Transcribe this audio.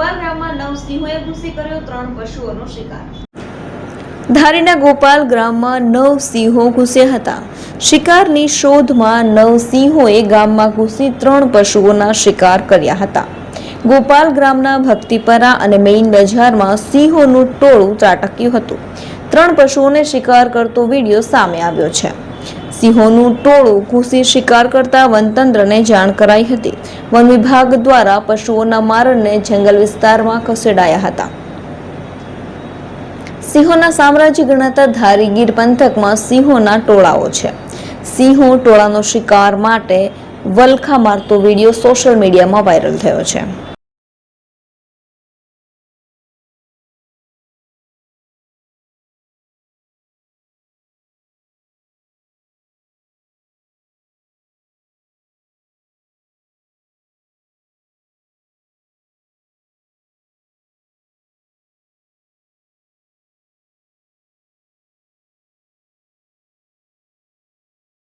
ગોપાલ ગામમાં 9 સિંહોએ ઘૂસી કર્યો 3 પશુઓનો શિકાર। ધારીના ગોપાલ ગ્રામમાં 9 સિંહો ઘૂસ્યા હતા। શિકારની શોધમાં 9 સિંહોએ ગામમાં ઘૂસી 3 પશુઓના શિકાર કર્યા હતા। ગોપાલ ગ્રામના ભક્તિપરા અને મેઇન બજારમાં સિંહોનું ટોળું ત્રાટક્યું હતું। 3 પશુઓને શિકાર કરતો વિડીયો સામે આવ્યો છે। સિંહોનું ટોળું ઘૂસી શિકાર કરતા વનતંત્રને જાણ કરાઈ હતી। વન વિભાગ દ્વારા પશુઓના મારણને જંગલ વિસ્તારમાં ખસેડાયા હતા। સિંહોના સામ્રાજ્ય ગણાતા ધારી ગીર પંથકમાં સિંહોના ટોળાઓ છે। સિંહો ટોળાનો શિકાર માટે વલખા મારતો વિડીયો સોશિયલ મીડિયામાં વાયરલ થયો છે।